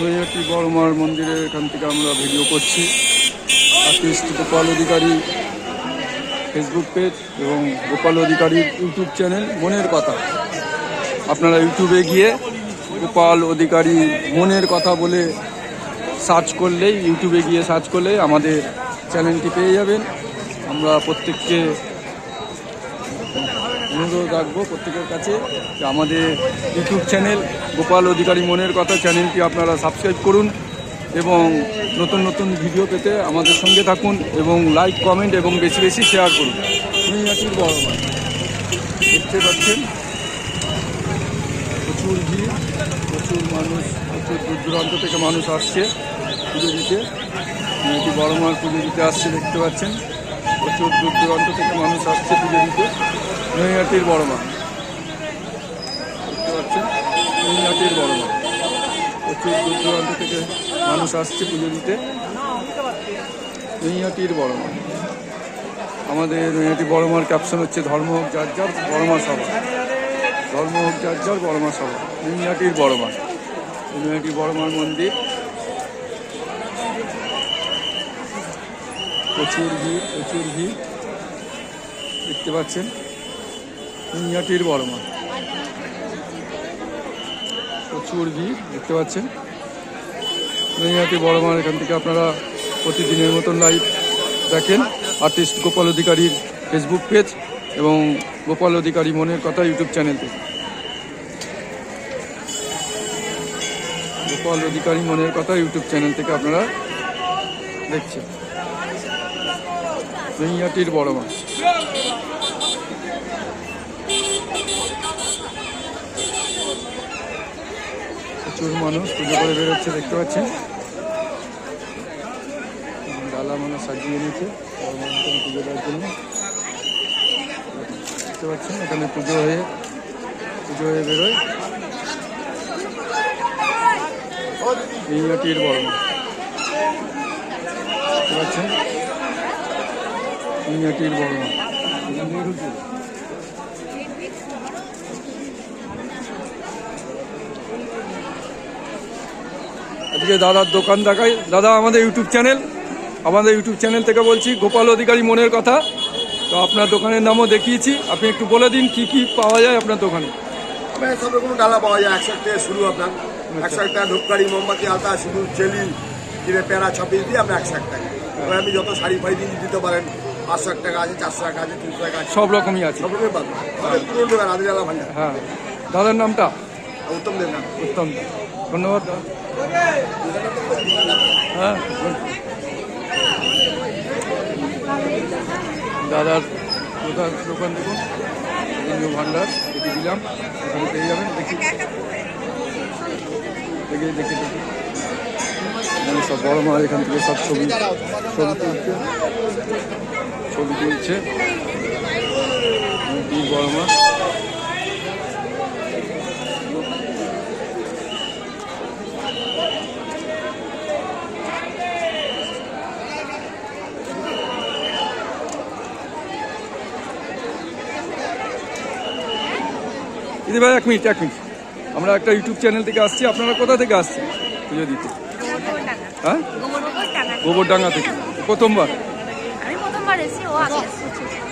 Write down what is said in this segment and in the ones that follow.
নৈহাটি বড়মার মন্দিরের এখান থেকে আমরা ভিডিও করছি। আর্টিস্ট গোপাল অধিকারী ফেসবুক পেজ এবং গোপাল অধিকারীর ইউটিউব চ্যানেল মনের কথা। আপনারা ইউটিউবে গিয়ে গোপাল অধিকারী মনের কথা বলে সার্চ করলেই, ইউটিউবে গিয়ে সার্চ করলেই আমাদের চ্যানেলটি পেয়ে যাবেন। আমরা প্রত্যেককে অনুরোধ রাখবো প্রত্যেকের কাছে যে আমাদের ইউটিউব চ্যানেল গোপাল অধিকারী মনের কথা চ্যানেলটি আপনারা সাবস্ক্রাইব করুন এবং নতুন নতুন ভিডিও পেতে আমাদের সঙ্গে থাকুন এবং লাইক, কমেন্ট এবং বেশি বেশি শেয়ার করুন। নৈহাটির বড়মা দেখতে পাচ্ছেন, প্রচুর ভিড়, প্রচুর মানুষ, প্রচুর দূর দূরান্ত থেকে মানুষ আসছে পুজো দিতে। নৈহাটি বড়মার পুজো দিতে আসছে দেখতে পাচ্ছেন, প্রচুর দূর দূরান্ত থেকে মানুষ আসছে পুজো দিতে। নৈহাটির বড়মা দেখতে পাচ্ছেন, নৈহাটির বড়মা প্রচুর দূর দূরান্ত থেকে মানুষ আসছে পুজো দিতে। নৈহাটির বড়মা, আমাদের নৈহাটি বড়মার ক্যাপশন হচ্ছে ধর্ম হোক যার যার, বড়মা সভা। ধর্ম হোক যার যার, বড়মা সভা। নৈহাটির বড়মা, নৈহাটি বড়মার মন্দির, প্রচুর ভিড়, প্রচুর ভিড় দেখতে পাচ্ছেন। নৈহাটির বড়মা প্রচুর ভিড় দেখতে পাচ্ছেন। নৈহাটি বড়মার এখান থেকে আপনারা প্রতিদিনের মতন লাইভ দেখেন আর্টিস্ট গোপাল অধিকারীর ফেসবুক পেজ এবং গোপাল অধিকারী মনের কথা ইউটিউব চ্যানেল থেকে। গোপাল অধিকারী মনের কথা ইউটিউব চ্যানেল থেকে আপনারা দেখছেন। নৈহাটির বড়মা, প্রচুর মানুষ পুজো করে বেরোচ্ছে দেখতে পাচ্ছেন। ডালা মানুষ সাজিয়ে নিয়েছে পুজো দেওয়ার জন্য দেখতে পাচ্ছেন। এখানে পুজো হয়ে বেরোয়। নৈহাটির বড়মা দেখতে পাচ্ছেন, নৈহাটির বড়মা। আজকে দাদার দোকান দেখাই। দাদা, আমাদের ইউটিউব চ্যানেল থেকে বলছি, গোপাল অধিকারী মনের কথা। তো আপনার দোকানের নামও দেখিয়েছি, আপনি একটু বলে দিন কি কি পাওয়া যায় আপনার দোকানে। সব রকম ডালা পাওয়া যায়, 100 থেকে শুরু। আপনার 100 টাকা ধূপকাঠি, মোমবাতি, আলতা, সিঁদুর, চেলি, কিনে প্যারা 26 দিয়ে আপনার 100 টাকা। এবার আপনি যত শাড়ি ফাড়ি দিয়ে দিতে পারেন, 500 টাকা আছে, 400 টাকা আছে, 300 টাকা আছে, সব রকমই আছে। সব রকমই পাবেন। পুরো দোকান আদি ডালা ভান্ডার। হ্যাঁ, দাদার নামটা? উত্তম দেব নাম। উত্তম, ধন্যবাদ। হ্যাঁ, দাদার দোকান দেখুন, নিউ ভান্ডার দেখে দিলাম, এখানে পেয়ে যাবেন। দেখি সব বড়মা এখান থেকে সব ছবি তুলছে বড়মা। দিদি ভাই, এক মিনিট। আমরা একটা ইউটিউব চ্যানেল থেকে আসছি। আপনারা কোথা থেকে আসছেন পুজো দিতে? হ্যাঁ, গোবরডাঙ্গা থেকে। প্রথমবার?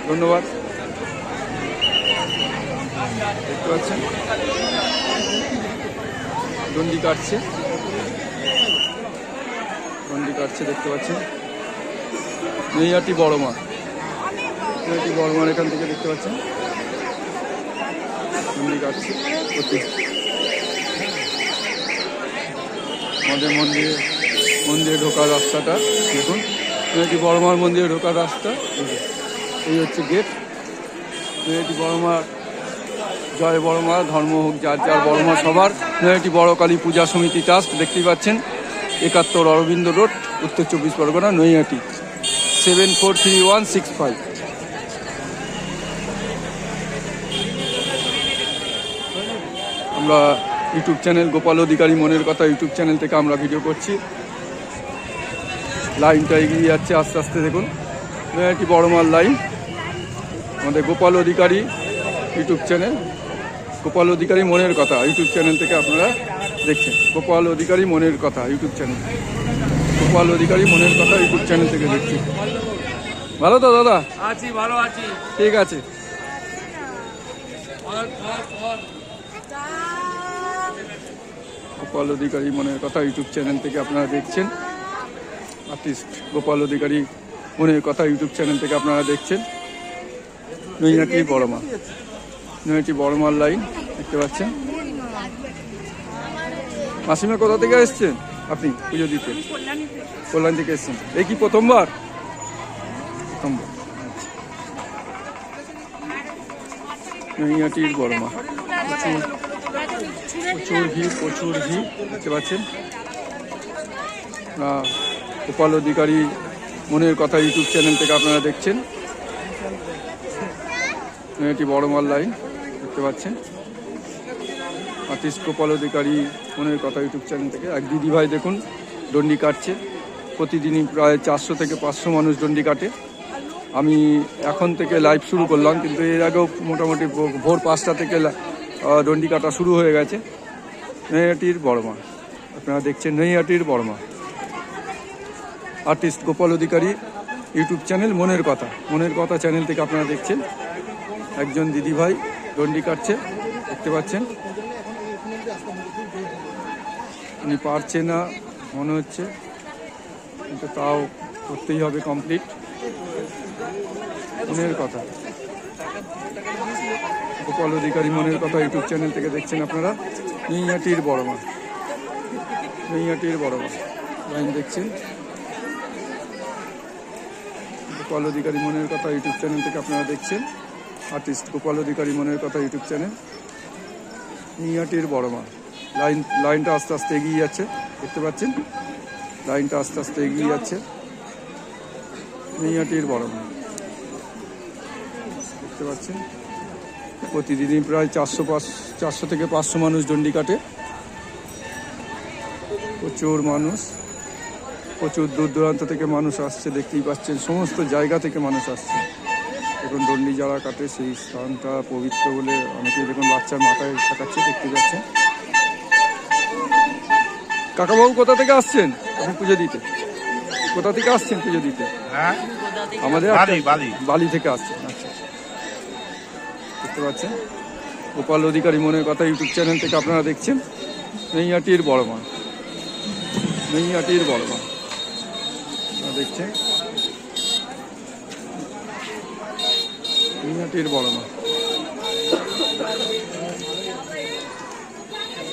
ধন্যবাদ। দেখতে পাচ্ছেন দণ্ডি কাটছে দেখতে পাচ্ছেন। নৈহাটি বড়মার এখান থেকে দেখতে পাচ্ছেন দণ্ডি কাটছে। আমাদের মন্দিরে ঢোকার রাস্তাটা দেখুন, নৈহাটি বড়মার মন্দিরে ঢোকার রাস্তা। এই হচ্ছে গেট। নৈহাটি বড়মার, জয় বড়মা, ধর্ম হোক যার যার, বড়মা সবার। নৈহাটি বড় কালী পূজা সমিতি ট্রাস্ট দেখতেই পাচ্ছেন, 71 অরবিন্দ রোড, উত্তর 24 পরগনা, নৈহাটি 743165। আমরা ইউটিউব চ্যানেল গোপাল অধিকারী মনের কথা ইউটিউব চ্যানেল থেকে আমরা ভিডিও করছি। লাইনটা এগিয়ে যাচ্ছে আস্তে আস্তে, দেখুন নৈহাটি বড়মার লাইন। আমাদের গোপাল অধিকারী ইউটিউব চ্যানেল, গোপাল অধিকারী মনের কথা ইউটিউব চ্যানেল থেকে আপনারা দেখছেন গোপাল অধিকারী মনের কথা ইউটিউব চ্যানেল। গোপাল অধিকারী মনের কথা ইউটিউব চ্যানেল থেকে দেখছি। ভালো তো দাদা? আছি, ভালো আছি। ঠিক আছে। গোপাল অধিকারী মনের কথা ইউটিউব চ্যানেল থেকে আপনারা দেখছেন। আর্টিস্ট গোপাল অধিকারী মনের কথা ইউটিউব চ্যানেল থেকে আপনারা দেখছেন। নৈহাটি বড়মা, নৈহাটি বড়মার লাইন দেখতে পাচ্ছেন। মাসিমা কোথা থেকে এসছেন আপনি পুজো দিতে? কল্যাণ থেকে এসছেন। এই কি প্রথমবার? প্রথমবার। নৈহাটির বড়মা, প্রচুর ভিড়, প্রচুর ভিড় দেখতে পাচ্ছেন। গোপাল অধিকারী মনের কথা ইউটিউব চ্যানেল থেকে আপনারা দেখছেন। নৈহাটি বড়মার লাইন দেখতে পাচ্ছেন। আর্টিস্ট গোপাল অধিকারী মনের কথা ইউটিউব চ্যানেল থেকে এক দিদিভাই দেখুন ডন্ডি কাটছে। প্রতিদিনই প্রায় 400 থেকে 500 মানুষ ডন্ডি কাটে। আমি এখন থেকে লাইভ শুরু করলাম, কিন্তু এর আগেও মোটামুটি ভোর 5টা থেকে ডন্ডি কাটা শুরু হয়ে গেছে। নৈহাটির বড়মা আপনারা দেখছেন, নৈহাটির বড়মা। আর্টিস্ট গোপাল অধিকারী ইউটিউব চ্যানেল মনের কথা, মনের কথা চ্যানেল থেকে আপনারা দেখছেন। একজন দিদিভাই ডন্ডি কাটছে দেখতে পাচ্ছেন। উনি পারছে না মনে হচ্ছে, কিন্তু তাও করতেই হবে কমপ্লিট। মনের কথা গোপাল অধিকারী মনের কথা ইউটিউব চ্যানেল থেকে দেখছেন আপনারা। নৈহাটির বড়মা, নৈহাটির বড়মা লাইন দেখছেন। গোপাল অধিকারী মনের কথা ইউটিউব চ্যানেল থেকে আপনারা দেখছেন। আর্টিস্ট গোপাল অধিকারী মনের কথা ইউটিউব চ্যানেল। নৈহাটির বড়মা লাইনটা আস্তে আস্তে এগিয়ে যাচ্ছে দেখতে পাচ্ছেন। লাইনটা আস্তে আস্তে এগিয়ে যাচ্ছে। নৈহাটির বড়মা দেখতে পাচ্ছেন। প্রতিদিনই প্রায় 400 থেকে 500 মানুষ ডন্ডি কাটে। প্রচুর মানুষ, প্রচুর দূর দূরান্ত থেকে মানুষ আসছে দেখতেই পাচ্ছেন। সমস্ত জায়গা থেকে মানুষ আসছে। এখন ডন্ডি যারা কাটে সেই স্থানটা পবিত্র বলে অনেকেই দেখুন বাচ্চার মাথায় শেখাচ্ছে দেখতে পাচ্ছেন। কাকাবাবু কোথা থেকে আসছেন আপনি পুজো দিতে? কোথা থেকে আসছেন পুজো দিতে? আমাদের বালি থেকে আসছেন। আচ্ছা, দেখতে পাচ্ছেন গোপাল অধিকারী মনের কথা ইউটিউব চ্যানেল থেকে আপনারা দেখছেন। নৈহাটির বড়মা, নৈহাটির বড়মা দেখছেন। নৈহাটির বড়মা,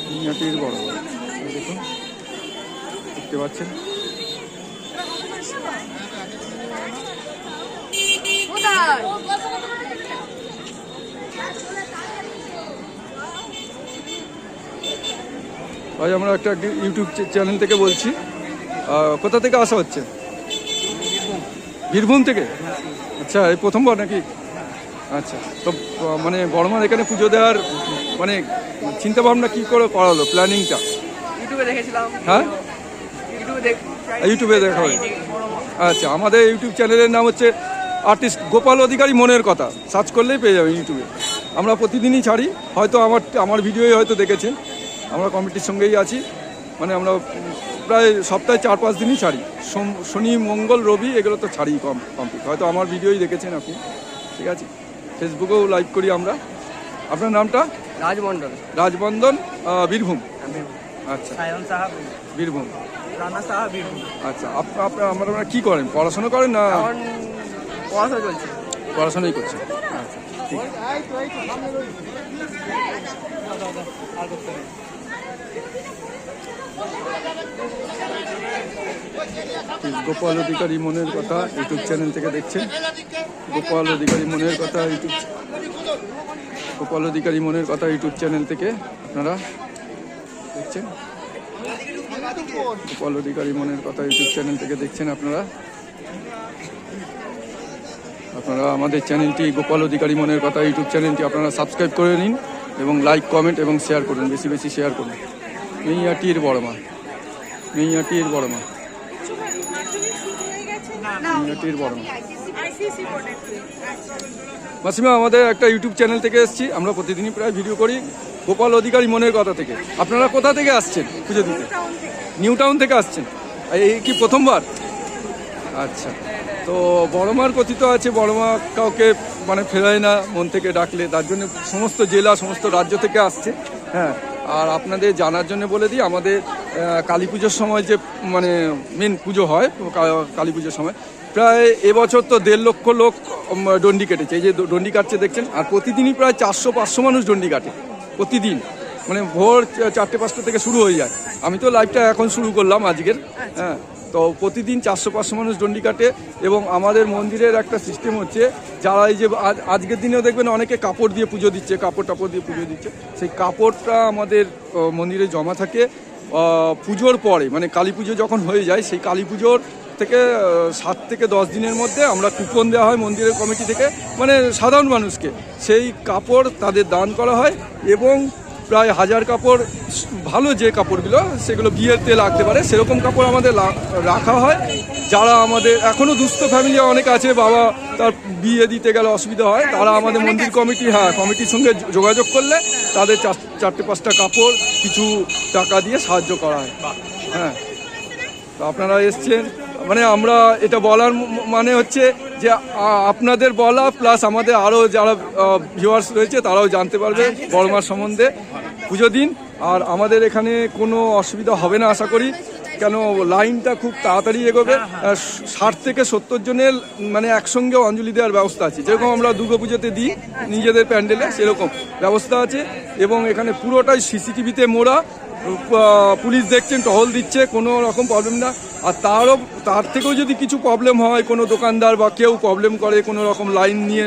নৈহাটির বড়মা দেখুন দেখতে পাচ্ছেন। ভাই আমরা একটা ইউটিউব চ্যানেল থেকে বলছি। কোথা থেকে আসা হচ্ছে? বীরভূম থেকে। আচ্ছা, এই প্রথমবার নাকি? আচ্ছা, তো মানে বড়মার এখানে পুজো দেওয়ার মানে চিন্তা ভাবনা কি করে করা হলো, প্ল্যানিংটা? ইউটিউবে দেখেছিলাম। হ্যাঁ, ইউটিউবে দেখা হয়। আচ্ছা, আমাদের ইউটিউব চ্যানেলের নাম হচ্ছে আর্টিস্ট গোপাল অধিকারী মনের কথা, সার্চ করলেই পেয়ে যাবেন ইউটিউবে। আমরা প্রতিদিনই ছাড়ি, হয়তো আমার ভিডিওই হয়তো দেখেছেন। আমরা কমিটির সঙ্গেই আছি, মানে আমরা প্রায় সপ্তাহে 4-5 দিনই ছাড়ি। শনি মঙ্গল রবি এগুলো তো ছাড়ি কমপ্লিট। হয়তো আমার ভিডিওই দেখেছেন আপনি, ঠিক আছে। ফেসবুকেও লাইভ করি আমরা। আপনার নামটা? রাজমন্ডল। রাজবন্ধন, বীরভূম। আচ্ছা, সায়ন সাহা বীরভূম। রানা সাহা বীরভূম। আচ্ছা, আপনারা কি করেন? পড়াশোনা করেন না? এখন পড়াশোনা চলছে। পড়াশোনাই করছেন। আচ্ছা, ঠিক আছে। গোপাল অধিকারী মনের কথা ইউটিউব চ্যানেল থেকে দেখছেন। গোপাল অধিকারী মনের কথা গোপাল অধিকারী মনের কথা ইউটিউব চ্যানেল থেকে আপনারা দেখছেন। গোপাল অধিকারী মনের কথা ইউটিউব চ্যানেল থেকে দেখছেন আপনারা। আমাদের চ্যানেলটি গোপাল অধিকারী মনের কথা ইউটিউব চ্যানেলটি আপনারা সাবস্ক্রাইব করে নিন এবং লাইক কমেন্ট এবং শেয়ার করুন, বেশি বেশি শেয়ার করুন। নৈহাটির বড়মা, নৈহাটির বড়মা, নৈহাটির বড়মা। মাসিমা, আমাদের একটা ইউটিউব চ্যানেল থেকে এসেছি। আমরা প্রতিদিনই প্রায় ভিডিও করি। গোপাল অধিকারী মনের কথা থেকে। আপনারা কোথা থেকে আসছেন পুজো দিতে? নিউ টাউন থেকে আসছেন। এই কি প্রথমবার? আচ্ছা, তো বড়মার কথিত আছে বড়মা কাউকে মানে ফেরায় না মন থেকে ডাকলে, তার জন্য সমস্ত জেলা সমস্ত রাজ্য থেকে আসছে। হ্যাঁ, আর আপনাদের জানার জন্য বলে দিই, আমাদের কালী পুজোর সময় যে মানে মেন পুজো হয় কালী পুজোর সময়, প্রায় এবছর তো 1.5 লক্ষ লোক ডন্ডি কেটেছে। এই যে ডন্ডি কাটছে দেখছেন, আর প্রতিদিনই প্রায় 400-500 মানুষ ডন্ডি কাটে প্রতিদিন, মানে ভোর 4টে-5টা থেকে শুরু হয়ে যায়। আমি তো লাইভটা এখন শুরু করলাম আজকের। হ্যাঁ, তো প্রতিদিন 400-500 মানুষ ডন্ডি কাটে। এবং আমাদের মন্দিরের একটা সিস্টেম হচ্ছে, যারা এই যে আজকের দিনেও দেখবেন অনেকে কাপড় দিয়ে পুজো দিচ্ছে, কাপড় দিয়ে পুজো দিচ্ছে, সেই কাপড়টা আমাদের মন্দিরে জমা থাকে পুজোর পরে, মানে কালী পুজো যখন হয়ে যায়, সেই কালী পুজোর থেকে 7 থেকে 10 দিনের মধ্যে আমরা কুপন দেওয়া হয় মন্দিরের কমিটি থেকে, মানে সাধারণ মানুষকে সেই কাপড় তাদের দান করা হয়। এবং প্রায় 1000 কাপড়, ভালো যে কাপড়গুলো সেগুলো বিয়েতে লাগতে পারে সেরকম কাপড় আমাদের রাখা হয়। যারা আমাদের এখনও দুস্থ ফ্যামিলি অনেক আছে, বাবা তার বিয়ে দিতে গেলে অসুবিধা হয়, তারা আমাদের মন্দির কমিটি, হ্যাঁ, কমিটির সঙ্গে যোগাযোগ করলে তাদের 4-5টা কাপড় কিছু টাকা দিয়ে সাহায্য করা হয়। হ্যাঁ, তো আপনারা এসছেন, মানে আমরা এটা বলার মানে হচ্ছে যে আপনাদের বলা প্লাস আমাদের আরও যারা ভিউয়ার্স রয়েছে তারাও জানতে পারবে বড়মার সম্বন্ধে। পুজো দিন, আর আমাদের এখানে কোনো অসুবিধা হবে না আশা করি, কেন লাইনটা খুব তাড়াতাড়ি এগোবে। 60 থেকে 70 জনের মানে একসঙ্গে অঞ্জলি দেওয়ার ব্যবস্থা আছে, যেরকম আমরা দুর্গাপুজোতে দিই নিজেদের প্যান্ডেলে, সেরকম ব্যবস্থা আছে। এবং এখানে পুরোটাই সিসিটিভিতে মোড়া, পুলিশ দেখছেন, টহল দিচ্ছে, কোনো রকম প্রবলেম না। আর তার থেকেও যদি কিছু প্রবলেম হয়, কোনো দোকানদার বা কেউ প্রবলেম করে কোনো রকম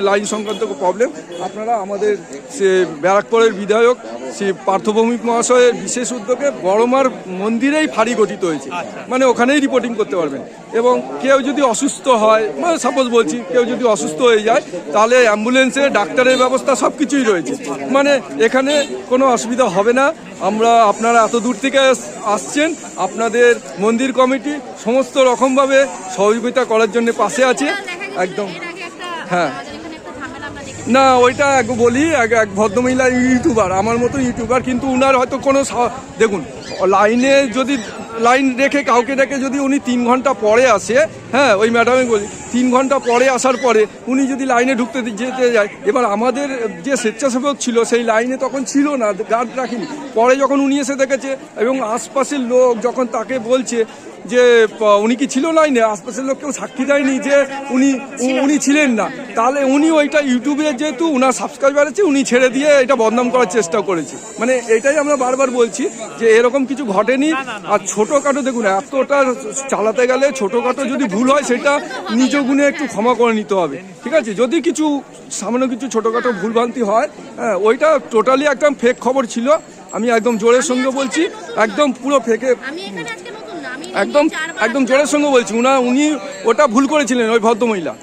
লাইন সংক্রান্ত প্রবলেম, আপনারা আমাদের সে ব্যারাকপুরের বিধায়ক শ্রী পার্থভৌমিক মহাশয়ের বিশেষ উদ্যোগে বড়মার মন্দিরেই ফাঁড়ি গঠিত হয়েছে, মানে ওখানেই রিপোর্টিং করতে পারবেন। এবং কেউ যদি অসুস্থ হয়, মানে সাপোজ বলছি কেউ যদি অসুস্থ হয়ে যায়, তাহলে অ্যাম্বুলেন্সে ডাক্তারের ব্যবস্থা সব কিছুই রয়েছে, মানে এখানে কোনো অসুবিধা হবে না। আপনারা এত দূর থেকে আসছেন, আপনাদের মন্দির কমিটি সমস্ত রকমভাবে সহযোগিতা করার জন্য পাশে আছে একদম। হ্যাঁ, না ওইটা বলি, এক ভদ্রমহিলা ইউটিউবার, আমার মতো ইউটিউবার, কিন্তু উনার হয়তো কোনো দেখুন লাইনে যদি লাইন রেখে কাউকে রেখে যদি উনি 3 ঘন্টা পরে আসে, হ্যাঁ ওই ম্যাডামে বলি 3 ঘন্টা পরে আসার পরে উনি যদি লাইনে ঢুকতে যেতে যায়, এবার আমাদের যে স্বেচ্ছাসেবক ছিল সেই লাইনে তখন ছিল না, গার্ড রাখিনি, পরে যখন উনি এসে দেখেছে এবং আশপাশের লোক যখন তাকে বলছে যে উনি কি ছিল লাইনে, আশপাশের লোক কেউ সাক্ষী দেয়নি যে উনি ছিলেন না, তাহলে উনি ওইটা ইউটিউবে যেহেতু উনার সাবস্ক্রাইবার আছে উনি ছেড়ে দিয়ে এটা বদনাম করার চেষ্টা করেছে। মানে এটাই আমরা বারবার বলছি যে এরকম কিছু ঘটেনি। আর ছোটোখাটো দেখুন, এতটা চালাতে গেলে ছোটোখাটো যদি ভুল হয় সেটা নিজ গুণে একটু ক্ষমা করে নিতে হবে, ঠিক আছে? যদি কিছু সামান্য কিছু ছোটোখাটো ভুলভ্রান্তি হয়, হ্যাঁ ওইটা টোটালি একদম ফেক খবর ছিল, আমি একদম জোরের সঙ্গে বলছি, একদম পুরো ফেকে, একদম জোরের সঙ্গে বলছি। উনি ওটা ভুল করেছিলেন ওই ভদ্রমহিলা।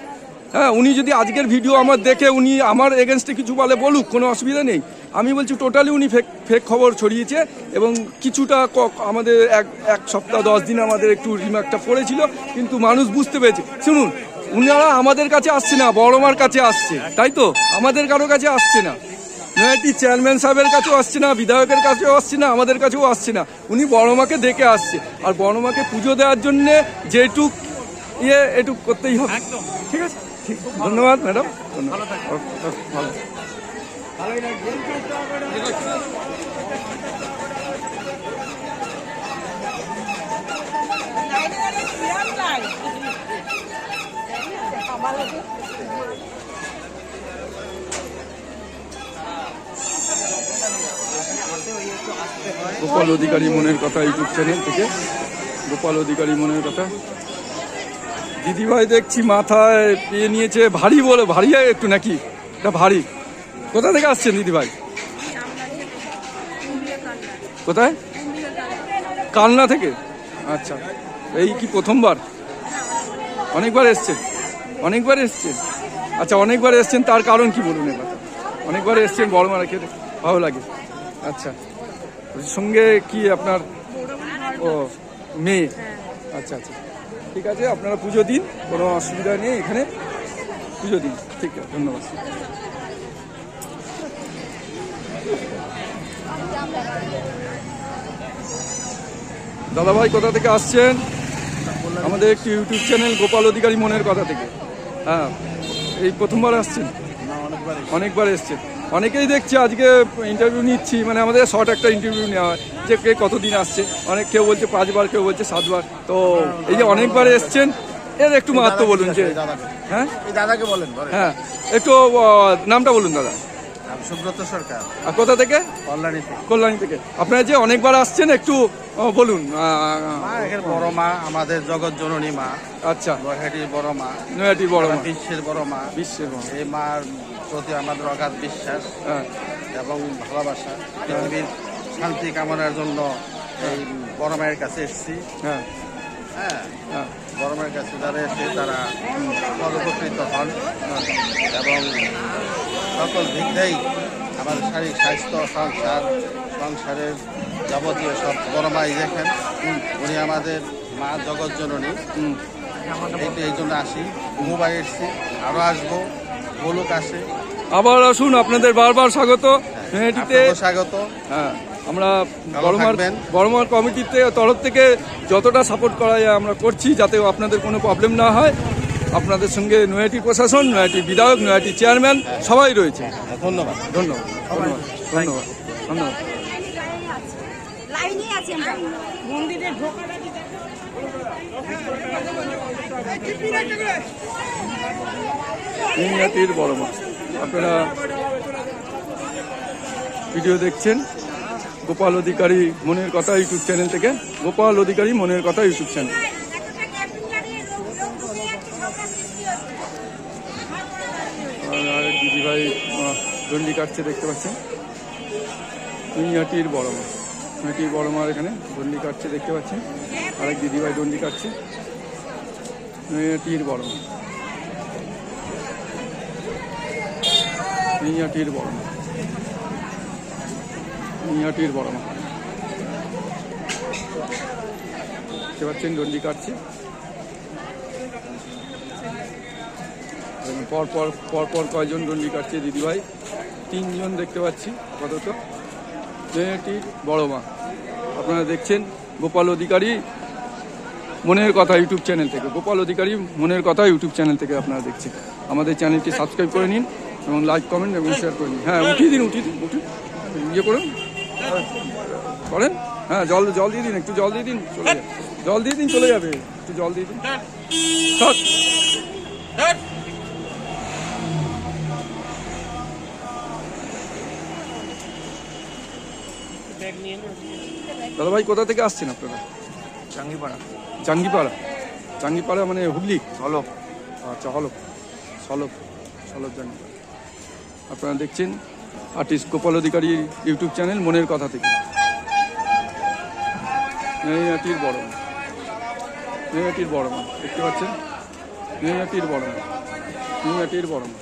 হ্যাঁ, উনি যদি আজকের ভিডিও আমার দেখে উনি আমার এগেনস্টে কিছু বলুক, কোনো অসুবিধা নেই। আমি বলছি টোটালি উনি ফেক খবর ছড়িয়েছে এবং কিছুটা আমাদের এক সপ্তাহ 10 দিন আমাদের একটু রিমার্কটা পড়েছিল, কিন্তু মানুষ বুঝতে পেরেছে। শুনুন, উনারা আমাদের কাছে আসছে না, বড়মার কাছে আসছে, তাই তো? আমাদের কারো কাছে আসছে না, নয়াটি চেয়ারম্যান সাহেবের কাছেও আসছে না, বিধায়কের কাছেও আসছে না, আমাদের কাছেও আসছে না, উনি বড়মাকে দেখে আসছে। আর বড়মাকে পুজো দেওয়ার জন্যে যেটুক এটুক করতেই হবে, ঠিক আছে? ঠিক, ধন্যবাদ ম্যাডাম, ধন্যবাদ, ভালো। গোপাল অধিকারী মনের কথা ইউটিউব চ্যানেল থেকে, গোপাল অধিকারী মনের কথা। দিদিভাই দেখছি মাথায় পেয়ে নিয়েছে, ভারী বলো, ভারী একটু নাকি? এটা ভারী। কোথা থেকে আসছেন দিদিভাই? কোথায়? কালনা থেকে। আচ্ছা, এই কি প্রথমবার? অনেকবার এসছেন? অনেকবার এসছেন? আচ্ছা, অনেকবার এসছেন, তার কারণ কি বলুন এবার? অনেকবার এসছেন বড়মার খেতে, ভালো লাগে। আচ্ছা, সঙ্গে কি আপনার ও মেয়ে? আচ্ছা আচ্ছা, ঠিক আছে, আপনারা পুজো দিন, কোনো অসুবিধা নেই, এখানে পুজো দিন, ঠিক আছে, ধন্যবাদ। দাদাভাই কোথা থেকে আসছেন? আমাদের একটি ইউটিউব চ্যানেল গোপাল অধিকারী মনের কথা থেকে। হ্যাঁ, এই প্রথমবার আসছেন? অনেকবার এসছেন। অনেকেই দেখছি আজকে ইন্টারভিউ নিচ্ছি, মানে আমাদের শর্ট একটা ইন্টারভিউ নেওয়া হয় যে কে কতদিন আসছে। অনেক কেউ বলছে 5 বার, কেউ বলছে 7 বার। তো এই যে অনেকবার এসছেন, এর একটু মাহাত্ম্য বলুন যে। হ্যাঁ, এই দাদাকে বলেন। হ্যাঁ, একটু নামটা বলুন দাদা। সুব্রত সরকার, আর কোথা থেকে? কল্যাণীতে। কল্যাণী থেকে। আপনারা যে অনেকবার আসছেন একটু বলুন। এখানে বড় মা, আমাদের জগৎ জননী মা, আচ্ছা, নৈহাটির বড় মা, নৈহাটির বড় মা, বিশ্বের বড় মা। বিশ্বের বড় মা। এই মার প্রতি আমাদের অগাধ বিশ্বাস হ্যাঁ, এবং ভালোবাসা। পৃথিবীর শান্তি কামনার জন্য এই বড় মায়ের কাছে এসেছি। হ্যাঁ, হ্যাঁ, হ্যাঁ, বড় মায়ের কাছে যারা এসে তারা উপকৃত হন এবং সকল দিক দিয়েই আমাদের শারীরিক স্বাস্থ্য, সংসারের যাবতীয় সব বড় মাই দেখেন। উনি আমাদের মা জগৎ জননী। এই জন্য আসি, মুম্বাই এসছি, আরও আসবো, বলুক আসে। আবার আসুন, আপনাদের বারবার স্বাগত নৈহাটিতে। আপনাকেও স্বাগত। হ্যাঁ, আমরা ভালো থাকবেন। বড়মার কমিটিতে তরফ থেকে যতটা সাপোর্ট করা যায় আমরা করছি, যাতে আপনাদের কোনো প্রবলেম না হয়। আপনাদের সঙ্গে নৈহাটি প্রশাসন, নৈহাটি বিধায়ক, নৈহাটি চেয়ারম্যান সবাই রয়েছে। ধন্যবাদ। ধন্যবাদ, ধন্যবাদ, ধন্যবাদ, ধন্যবাদ। লাইনে আছি আমরা মন্দিরে ঢোকাটা নৈহাটির বড় মা। আপনারা ভিডিও দেখছেন গোপাল অধিকারী মনের কথা ইউটিউব চ্যানেল থেকে। গোপাল অধিকারী মনের কথা ইউটিউব চ্যানেল। আর দিদিভাই দণ্ডি কাটছে, দেখতে পাচ্ছেন। নৈহাটির বড় মা, নৈহাটির বড় মার এখানে দণ্ডি কাটছে, দেখতে পাচ্ছেন। আরেক দিদিভাই দণ্ডি কাটছে। নৈহাটির বড় মা, নৈহাটির বড় মা, নৈহাটির বড় মা, দেখতে পাচ্ছেন দণ্ডি কাটছে। পরপর কয়জন দণ্ডি কাটছে দিদিভাই? 3 জন দেখতে পাচ্ছি আপাতত। নৈহাটির বড় মা। আপনারা দেখছেন গোপাল অধিকারী মনের কথা ইউটিউব চ্যানেল থেকে। গোপাল অধিকারী মনের কথা ইউটিউব চ্যানেল থেকে আপনারা দেখছেন। আমাদের চ্যানেলটি সাবস্ক্রাইব করে নিন এবং লাইক, কমেন্ট এবং শেয়ার করে নিন। হ্যাঁ, উঠিয়ে দিন, ইয়ে করুন, করেন। হ্যাঁ, জল দিয়ে দিন, একটু জল দিয়ে দিন, চলে যাবে। জল দিয়ে দিন, চলে যাবে। একটু জল দিয়ে দিন। দাদাভাই কোথা থেকে আসছেন আপনারা? জাঙ্গিপাড়া। জাঙ্গিপাড়া। জাঙ্গিপাড়া মানে হুগলি? হলো আচ্ছা, সলভ জাঙ্গিপাড়া। আপনারা দেখছেন আর্টিস্ট গোপাল অধিকারী ইউটিউব চ্যানেল মনের কথা থেকে। নৈহাটির বড় মা, নৈহাটির বড় মা, দেখতে পাচ্ছেন। নৈহাটির বড় মা, নৈহাটির বড় মা,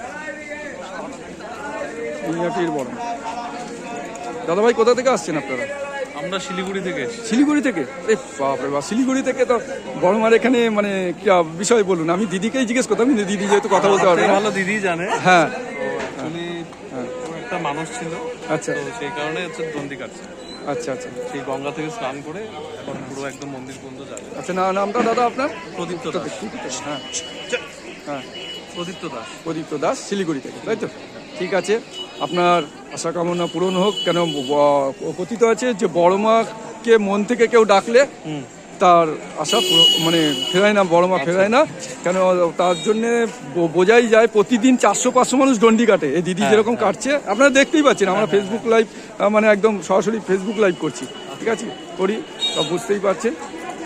নৈহাটির বড় মা। দাদাভাই কোথা থেকে আসছেন আপনারা? আমরা শিলিগুড়ি থেকে। শিলিগুড়ি থেকে? বাপরে বাপ, শিলিগুড়ি থেকে তো বড় মার এখানে মানে কি বিষয় বলুন? আমি দিদিকেই জিজ্ঞেস করতাম, কিন্তু দিদি যেহেতু কথা বলতে পারবে না। ভালো দিদি জানে। হ্যাঁ, অ্যাকচুয়ালি একটা মানুষ ছিল, আচ্ছা, তো সেই কারণে হচ্ছে দণ্ডি কাটছে। আচ্ছা, আচ্ছা, সেই গঙ্গা থেকে স্নান করে এখন পুরো একদম মন্দির পর্যন্ত যাবে। আচ্ছা। নামটা দাদা আপনার? প্রদীপ্ত দাস। হ্যাঁ, হ্যাঁ, প্রদীপ্ত দাস। প্রদীপ্ত দাস, শিলিগুড়ি থেকে, তাই তো? ঠিক আছে, আপনার আশা কামনা পূরণ হোক। কেন কথিত আছে যে বড় মাকে মন থেকে কেউ ডাকলে তার আশা মানে ফেরায় না, বড় মা ফেরায় না। কেন তার জন্যে বোঝাই যায় প্রতিদিন 400-500 মানুষ দণ্ডি কাটে। এই দিদি যেরকম কাটছে আপনারা দেখতেই পাচ্ছেন। আমরা ফেসবুক লাইভ মানে একদম সরাসরি ফেসবুক লাইভ করছি, ঠিক আছে, করি, সব বুঝতেই পারছেন।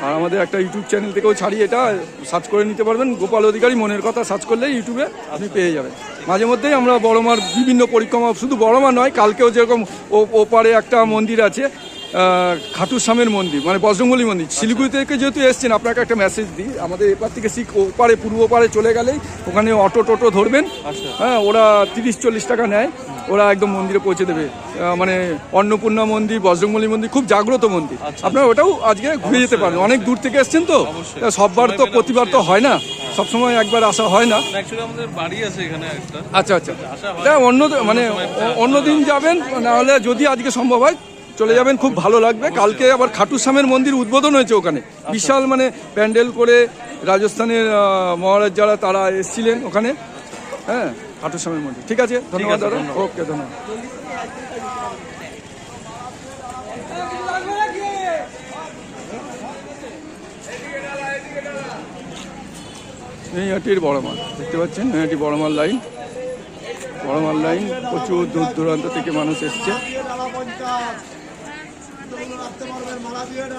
আর আমাদের একটা ইউটিউব চ্যানেল থেকেও ছাড়ি, এটা সার্চ করে নিতে পারবেন। গোপাল অধিকারী মনের কথা সার্চ করলে ইউটিউবে আপনি পেয়ে যাবেন। মাঝে মধ্যেই আমরা বড়মার বিভিন্ন পরিক্রমা, শুধু বড়মা নয়, কালকেও যেরকম ওপারে একটা মন্দির আছে, খাটুর স্বামীর মন্দির, মানে বজরংবলী মন্দির। শিলিগুড়ি থেকে যেহেতু এসছেন, আপনাকে একটা মেসেজ দিই। আমাদের এপার থেকে ওপারে পূর্ব পারে চলে গেলেই ওখানে টোটো ধরবেন। হ্যাঁ, ওরা 30-40 টাকা নেয়, ওরা একদম মন্দিরে পৌঁছে দেবে। মানে অন্নপূর্ণা মন্দির, বজরংবলী মন্দির খুব জাগ্রত মন্দির। আপনারা ওটাও আজকে ঘুরে যেতে পারেন। অনেক দূর থেকে এসছেন তো, সববার তো প্রতিবার তো হয় না, সবসময় একবার আসা হয় না। অ্যাকচুয়ালি আমাদের বাড়ি আছে এখানে একটা। আচ্ছা, আচ্ছা, অন্য মানে অন্যদিন যাবেন, নাহলে যদি আজকে সম্ভব হয় চলে যাবেন, খুব ভালো লাগবে। কালকে আবার খাটু শ্যামের মন্দির উদ্বোধন হয়েছে ওখানে, বিশাল মানে প্যান্ডেল করে রাজস্থানের মহারাজ যারা তারা এসেছিলেন ওখানে। হ্যাঁ, খাটু শ্যামের মন্দির। ঠিক আছে, ধন্যবাদ দাদা। ওকে, ধন্যবাদ। নৈহাটির বড়মা দেখতে পাচ্ছেন, নৈহাটি বড়মার লাইন, বড়মার লাইন, প্রচুর দূর দূরান্ত থেকে মানুষ এসছে।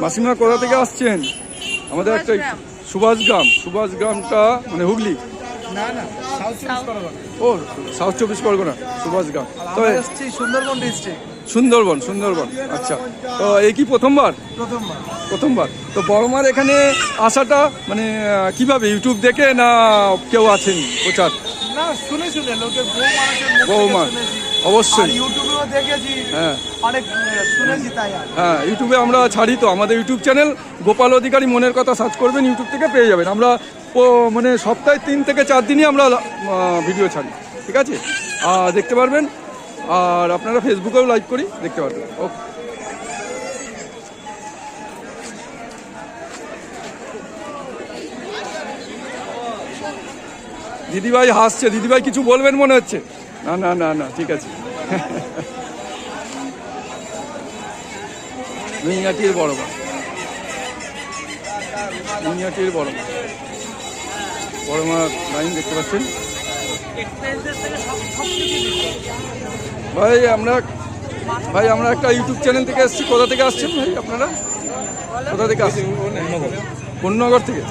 মাসিমা কোথা থেকে আসছেন? আমাদের একটা সুভাষগ্রামটা মানে হুগলি, ও সাউথ 24 পরগনা, সুভাষগ্রাম। তো সুন্দরবন ডিস্ট্রিক্ট। সুন্দরবন, আচ্ছা। তো এই কি প্রথমবার? প্রথমবার। তো বড়মার এখানে আসাটা মানে কিভাবে, ইউটিউব দেখে না কেউ আছেন প্রচার? না, শুনে লোকের বৌমা অবশ্যই ইউটিউবেও দেখেছি, হ্যাঁ অনেক শুনেছি, তাই আর হ্যাঁ, ইউটিউবে আমরা ছাড়ি তো, আমাদের ইউটিউব চ্যানেল গোপাল অধিকারী মনের কথা সার্চ করবেন, ইউটিউব থেকে পেয়ে যাবেন। আমরা মানে সপ্তাহে 3 থেকে 4 দিনই আমরা ভিডিও ছাড়ি, ঠিক আছে? দেখতে পারবেন। আর আপনারা ফেসবুকেও লাইভ করি, দেখতে পারবেন। ওকে। দিদিভাই হাসছে, দিদিভাই কিছু বলবেন মনে হচ্ছে। না, ঠিক আছে। নৈহাটির বড়মা, নৈহাটির বড়মা লাইন দেখতে পাচ্ছেন। ভাই আমরা একটা ইউটিউব চ্যানেল থেকে এসেছি। কোথা থেকে আসছেন ভাই আপনারা? কোথা থেকে আসছেন? কোন্নগর থেকে।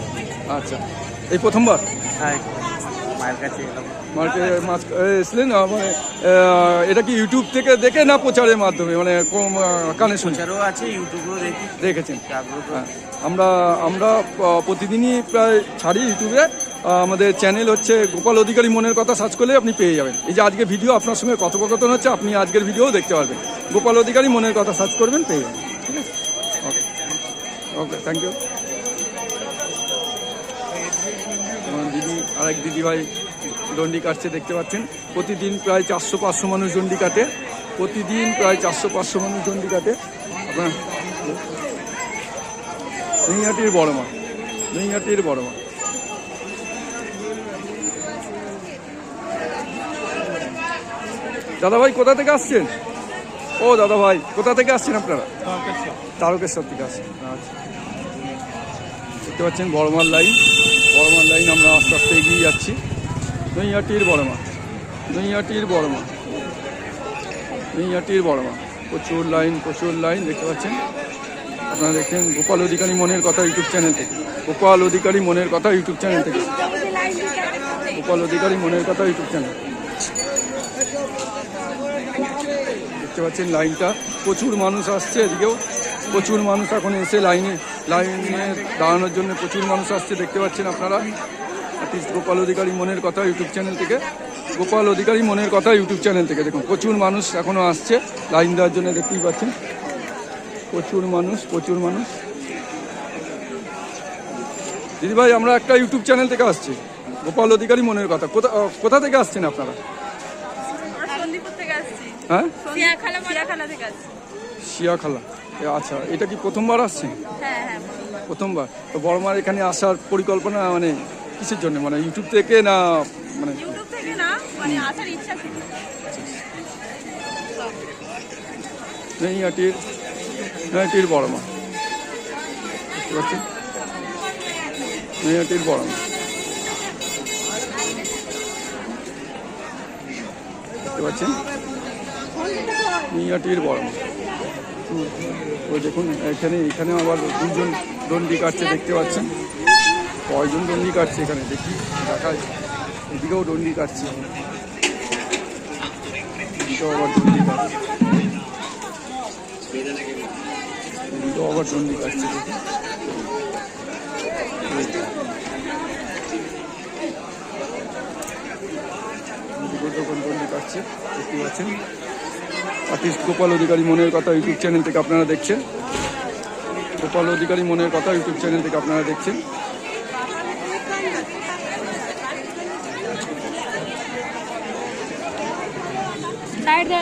আচ্ছা, এই প্রথমবার এসলেন? মানে এটা কি ইউটিউব থেকে দেখে না প্রচারের মাধ্যমে, মানে কানে শুনছেন? আছে, ইউটিউবেও দেখেছেন? হ্যাঁ, আমরা প্রতিদিনই প্রায় ছাড়ি ইউটিউবে। আমাদের চ্যানেল হচ্ছে গোপাল অধিকারী মনের কথা, সার্চ করলে আপনি পেয়ে যাবেন। এই যে আজকে ভিডিও আপনার সঙ্গে কথোপকথন হচ্ছে, আপনি আজকের ভিডিও দেখতে পারবেন। গোপাল অধিকারী মনের কথা সার্চ করবেন, পেয়ে যাবেন। ঠিক আছে, ওকে, থ্যাংক ইউ। দিদি, আরেক দিদিভাই দণ্ডি কাটছে, দেখতে পাচ্ছেন। প্রতিদিন প্রায় 400-500 মানুষ দণ্ডি কাটে, প্রতিদিন প্রায় 400-500 মানুষ দণ্ডি কাটে। আপনার নৈহাটির বড়মা, নৈহাটির বড়মা। দাদাভাই কোথা থেকে আসছেন? ও দাদাভাই, কোথা থেকে আসছেন আপনারা? তারকেশ্বর থেকে আসছেন। আচ্ছা, দেখতে পাচ্ছেন বড়মার লাইন, আমরা আস্তে আস্তে এগিয়ে যাচ্ছি। নৈহাটির বড়মা, নৈহাটির বড়মা, প্রচুর লাইন দেখতে পাচ্ছেন। আপনারা দেখছেন গোপাল অধিকারী মনের কথা ইউটিউব চ্যানেল থেকে, গোপাল অধিকারী মনের কথা ইউটিউব চ্যানেল থেকে, গোপাল অধিকারী মনের কথা ইউটিউব চ্যানেল। দেখতে পাচ্ছেন লাইনটা, প্রচুর মানুষ আসছে। এদিকেও প্রচুর মানুষ এখন এসে লাইনে দাঁড়ানোর জন্য প্রচুর মানুষ আসছে, দেখতে পাচ্ছেন আপনারা। আর্টিস্ট গোপাল অধিকারী মনের কথা ইউটিউব চ্যানেল থেকে, গোপাল অধিকারী মনের কথা ইউটিউব চ্যানেল থেকে দেখুন প্রচুর মানুষ এখনও আসছে লাইন দেওয়ার জন্য, দেখতেই পাচ্ছেন প্রচুর মানুষ। দিদিভাই, আমরা একটা ইউটিউব চ্যানেল থেকে আসছি, গোপাল অধিকারী মনের কথা। কোথা থেকে আসছেন আপনারা? হ্যাঁ, শিয়াখালা। আচ্ছা, এটা কি প্রথমবার আসছেন? প্রথমবার। তো বড়মার এখানে আসার পরিকল্পনা মানে কিসের জন্য, মানে ইউটিউব থেকে না? মানে নৈহাটির বড়মা, দেখতে পাচ্ছেন নৈহাটির বড়মা, দেখতে পাচ্ছেন নৈহাটির বড়মা। ওই দেখুন এখানে আবার 2জন দণ্ডি কাটছে, দেখতে পাচ্ছেন। কয়জন দণ্ডি কাটছে এখানে দেখি, দেখায়। এদিকেও দণ্ডি কাটছে, এদিকেও আবার দণ্ডি কাটছে, এদিকেও আবার দণ্ডি কাটছে। দেখি যখন দণ্ডি কাটছে, দেখতে পাচ্ছেন। আর্টিস্ট গোপাল অধিকারী মনের কথা ইউটিউব চ্যানেল থেকে আপনারা দেখছেন, গোপাল অধিকারী মনের কথা ইউটিউব চ্যানেল থেকে আপনারা দেখছেন। সাইড দে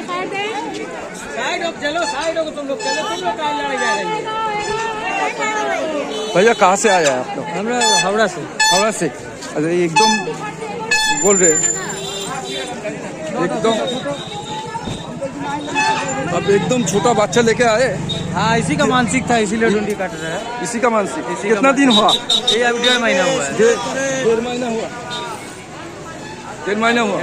भैया कहाँ से आया है आप लोग? আমরা হাওড়া से हावड़ा से। अच्छा ये एकदम बोल रहे एकदम अब एकदम छोटा बच्चा लेके आए, हाँ इसी का मानसिक था इसीलिए डुंडी काट रहा है। इसी का मानसिक। इसी का कितना दिन हुआ? ये अभी 1.5 महीना हुआ है। 1.5 महीना हुआ। 1.5 महीना हुआ।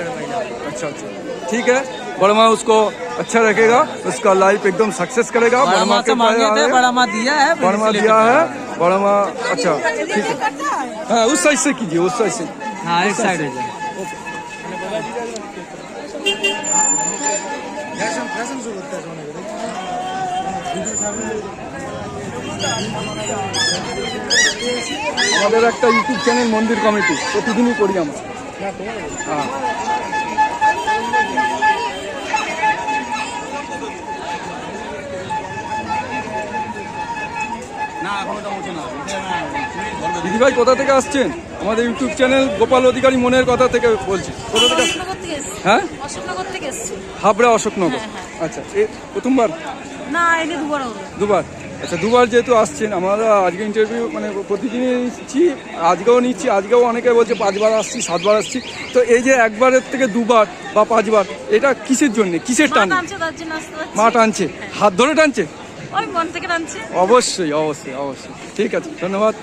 अच्छा अच्छा ठीक है। बड़ा माँ उसको अच्छा रखेगा, उसका लाइफ एकदम सक्सेस करेगा। बड़ा माँ से मांगे थे, बड़ा माँ दिया है, बड़ा माँ दिया है, बड़ा माँ। अच्छा ठीक है। हाँ उस साइड से कीजिए, उस साइड से। हाँ एक साइड है। আমাদের একটা ইউটিউব চ্যানেল মন্দির কমিটি, প্রতিদিনই করি আমরা। হ্যাঁ দিদিভাই কোথা থেকে আসছেন? আমাদের ইউটিউব চ্যানেল গোপাল অধিকারী মনের কথা থেকে বলছি। কোথা থেকে আসছেন? অশোকনগর থেকে এসেছি। হ্যাঁ অশোকনগর থেকে এসেছি। হাবড়া অশোকনগর। আচ্ছা এ প্রথমবার? না এনে দুবার হলো। দুবার। আচ্ছা দুবার যেহেতু আসছেন, আমরা আজকে ইন্টারভিউ মানে প্রতিদিনই নিচ্ছি, আজকেও নিচ্ছি। আজকেও অনেকে বলছে 5 বার আসছি, 7 বার আসছি। তো এই যে একবারের থেকে 2 বার বা 5 বার, এটা কিসের জন্য, কিসের মা টান? টানছে তার জন্য আসতে পারছি। মা টানছে, হাত ধরে টানছে? ওই মন থেকে টানছে। অবশ্যই অবশ্যই অবশ্যই। ঠিক আছে ধন্যবাদ।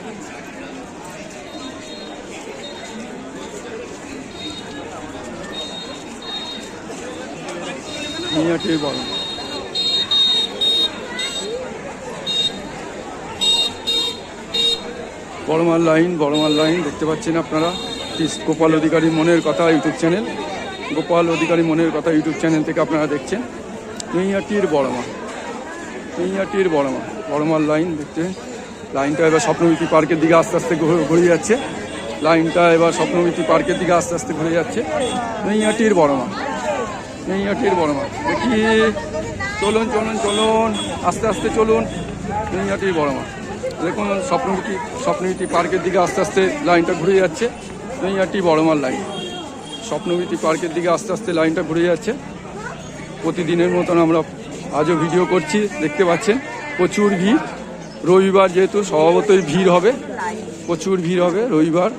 মিয়াটির বড় বড়মার লাইন দেখতে পাচ্ছেন আপনারা। গোপাল অধিকারী মনের কথা ইউটিউব চ্যানেল, গোপাল অধিকারী মনের কথা ইউটিউব চ্যানেল থেকে আপনারা দেখছেন। মিয়াটির বড়মা, মিয়াটির বড়মা, বড়মার লাইন দেখতে। লাইনটা এবার স্বপ্নবীতি পার্কের দিকে আস্তে আস্তে ঘুরে যাচ্ছে। লাইনটা এবার স্বপ্নবীতি পার্কের দিকে আস্তে আস্তে ঘুরে যাচ্ছে। মিয়াটির বড়মা, মিয়াটির বড়মা দেখি। চলুন চলুন চলুন, আস্তে আস্তে চলুন। মিয়াটির বড়মা দেখুন, স্বপ্নবীতি পার্কের দিকে আস্তে আস্তে লাইনটা ঘুরে যাচ্ছে। মিয়াটি বড়মার লাইন, স্বপ্নবীতি পার্কের দিকে আস্তে আস্তে লাইনটা ঘুরে যাচ্ছে। প্রতিদিনের মতন আমরা আজও ভিডিও করছি, দেখতে পাচ্ছেন প্রচুর ভিড়। রবিবার যেহেতু স্বভাবতই ভিড় হবে, প্রচুর ভিড় হবে রবিবার।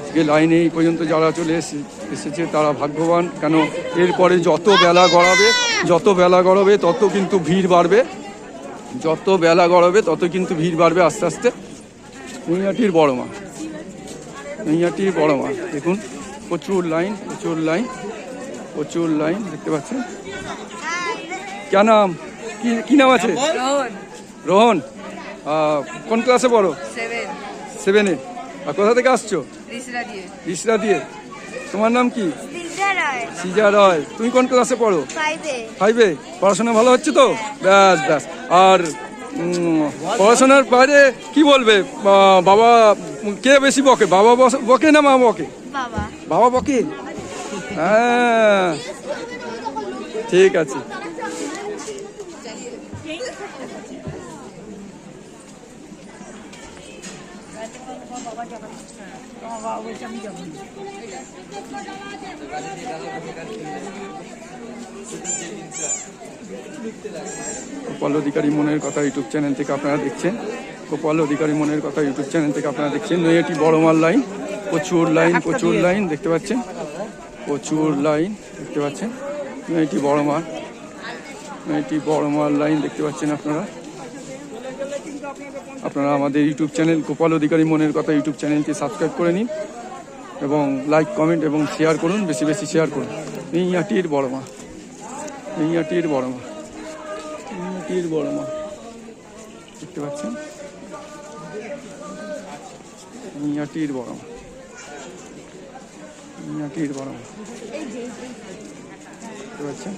আজকে লাইনে এই পর্যন্ত যারা চলে এসেছে তারা ভাগ্যবান, কেন এরপরে যত বেলা গড়াবে তত কিন্তু ভিড় বাড়বে। যত বেলা গড়াবে তত কিন্তু ভিড় বাড়বে আস্তে আস্তে। মিয়াটির বড়মা, মিয়াটির বড়মা দেখুন, প্রচুর লাইন দেখতে পাচ্ছেন। क्या नाम, কি নাম আছে? রোহন। কোন ক্লাসে পড়ো? 7-এ। আর কোথা থেকে আসছো? রিসরা দিয়ে। তোমার নাম কি? সিজা রয়। তুমি কোন ক্লাসে পড়ো? 5-এ। পড়াশোনা ভালো হচ্ছে তো? ব্যাস ব্যাস। আর পড়াশোনার বাইরে কি বলবে? বাবা কে বেশি বকে, বাবা বকে না মা বকে? বাবা বকে। হ্যাঁ ঠিক আছে। গোপাল অধিকারী মনের কথা ইউটিউব চ্যানেল থেকে আপনারা দেখছেন। গোপাল অধিকারী মনের কথা ইউটিউব চ্যানেল থেকে আপনারা দেখছেন। নৈহাটি বড়মার লাইন, প্রচুর লাইন দেখতে পাচ্ছেন। প্রচুর লাইন দেখতে পাচ্ছেন। নৈহাটি বড়মার লাইন দেখতে পাচ্ছেন আপনারা আমাদের ইউটিউব চ্যানেল গোপাল অধিকারী মনের কথা ইউটিউব চ্যানেলটি সাবস্ক্রাইব করে নিন এবং লাইক কমেন্ট এবং শেয়ার করুন, বেশি বেশি শেয়ার করুন। নৈহাটির বড়মা দেখতে পাচ্ছেন। নৈহাটির বড়মা দেখতে পাচ্ছেন।